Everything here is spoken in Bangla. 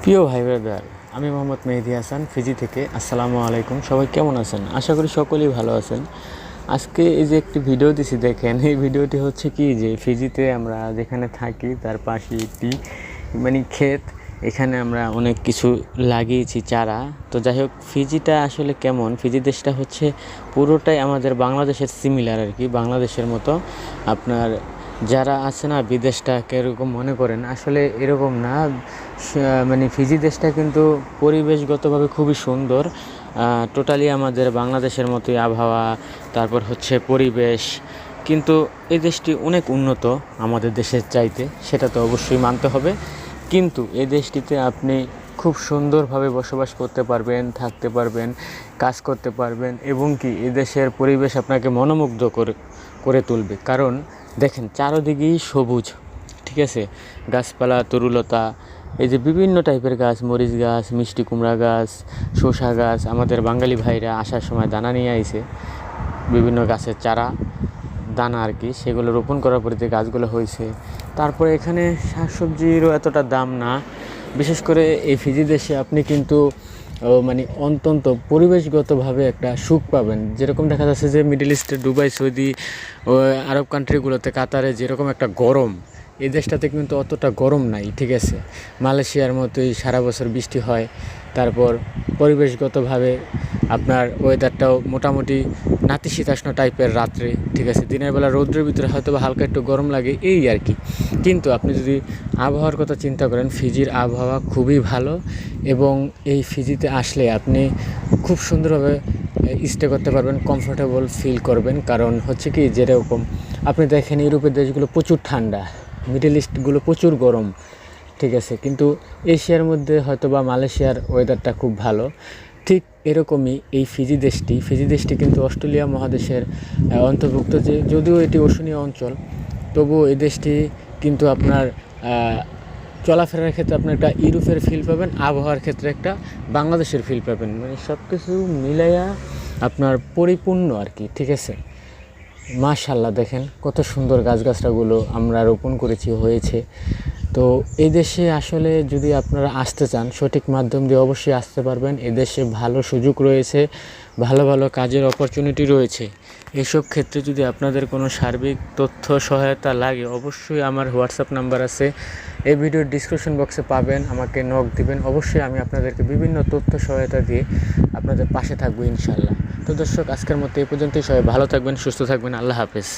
প্রিয় ভাই ব্রাদার, আমি মোহাম্মদ মেহেদি হাসান ফিজি থেকে। আসসালামু আলাইকুম। সবাই কেমন আছেন? আশা করি সকলেই ভালো আছেন। আজকে এই যে একটি ভিডিও দিছি, দেখেন এই ভিডিওটি হচ্ছে কি যে ফিজিতে আমরা যেখানে থাকি তার পাশে একটি ক্ষেত। এখানে আমরা অনেক কিছু লাগিয়েছি চারা। তো যাই হোক, ফিজিটা আসলে কেমন, ফিজি দেশটা হচ্ছে পুরোটাই আমাদের বাংলাদেশের সিমিলার আর কি, বাংলাদেশের মতো। আপনার যারা আছে না বিদেশটাকে এরকম মনে করেন, আসলে এরকম না। ফিজি দেশটা কিন্তু পরিবেশগতভাবে খুবই সুন্দর। টোটালি আমাদের বাংলাদেশের মতোই আবহাওয়া, তারপর হচ্ছে পরিবেশ। কিন্তু এই দেশটি অনেক উন্নত আমাদের দেশের চাইতে, সেটা তো অবশ্যই মানতে হবে। কিন্তু এই দেশটিতে আপনি খুব সুন্দরভাবে বসবাস করতে পারবেন, থাকতে পারবেন, কাজ করতে পারবেন, এবং কি এই দেশের পরিবেশ আপনাকে মনোমুগ্ধ করে তুলবে। কারণ দেখেন চারদিকেই সবুজ, ঠিক আছে, গাছপালা, তরুলতা, এই যে বিভিন্ন টাইপের গাছ, মরিচ গাছ, মিষ্টি কুমড়া গাছ, শসা গাছ। আমাদের বাঙালি ভাইরা আসার সময় দানা নিয়ে আইছে, বিভিন্ন গাছের চারা, দানা আর কি, সেগুলো রোপণ করার পরে যে গাছগুলো হয়েছে। তারপরে এখানে শাকসবজিরও এতটা দাম না। বিশেষ করে এই ফিজি দেশে আপনি কিন্তু অত্যন্ত পরিবেশগতভাবে একটা সুখ পাবেন। যেরকম দেখা যাচ্ছে যে মিডল ইস্টে, দুবাই, সৌদি, আরব কান্ট্রিগুলোতে, কাতারে যেরকম একটা গরম, এই দেশটাতে কিন্তু অতটা গরম নাই, ঠিক আছে। মালয়েশিয়ার মতোই সারা বছর বৃষ্টি হয়। তারপর পরিবেশগতভাবে আপনার ওয়েদারটাও মোটামুটি নাতিশীতোষ্ণ টাইপের রাত্রে, ঠিক আছে। দিনের বেলা রৌদ্রের ভিতরে হয়তো বা হালকা একটু গরম লাগে, এই আর কি। কিন্তু আপনি যদি আবহাওয়ার কথা চিন্তা করেন, ফিজির আবহাওয়া খুবই ভালো। এবং এই ফিজিতে আসলে আপনি খুব সুন্দরভাবে স্টে করতে পারবেন, কমফোর্টেবল ফিল করবেন। কারণ হচ্ছে কি, যেরকম আপনি দেখেন ইউরোপের দেশগুলো প্রচুর ঠান্ডা, মিডল ইস্টগুলো প্রচুর গরম, ঠিক আছে। কিন্তু এশিয়ার মধ্যে হয়তো বা মালয়েশিয়ার ওয়েদারটা খুব ভালো। ঠিক এরকমই এই ফিজি দেশটি কিন্তু অস্ট্রেলিয়া মহাদেশের অন্তর্ভুক্ত। যদিও এটি ওশনীয় অঞ্চল, তবুও এই দেশটি কিন্তু আপনার চলাফেরার ক্ষেত্রে আপনার একটা ইউরোপের ফিল পাবেন, আবহাওয়ার ক্ষেত্রে একটা বাংলাদেশের ফিল পাবেন। সব কিছু মিলাইয়া আপনার পরিপূর্ণ আর কি, ঠিক আছে। মাশাআল্লাহ, দেখেন কত সুন্দর গাছগাছরাগুলো আমরা রোপণ করেছি, হয়েছে। তো এই দেশে আসলে যদি আপনারা আসতে চান, সঠিক মাধ্যম দিয়ে অবশ্যই আসতে পারবেন। এদেশে ভালো সুযোগ রয়েছে, ভালো ভালো কাজের অপরচুনিটি রয়েছে। এসব ক্ষেত্রে যদি আপনাদের কোনো সার্বিক তথ্য সহায়তা লাগে, অবশ্যই আমার হোয়াটসঅ্যাপ নাম্বার আছে, এই ভিডিওর ডিসক্রিপশন বক্সে পাবেন, আমাকে নক দিবেন। অবশ্যই আমি আপনাদেরকে বিভিন্ন তথ্য সহায়তা দিয়ে আপনাদের পাশে থাকবো ইনশাআল্লাহ। তো দর্শক, আজকের মতো এই পর্যন্তই। সবাই ভালো থাকবেন, সুস্থ থাকবেন। আল্লাহ হাফেজ।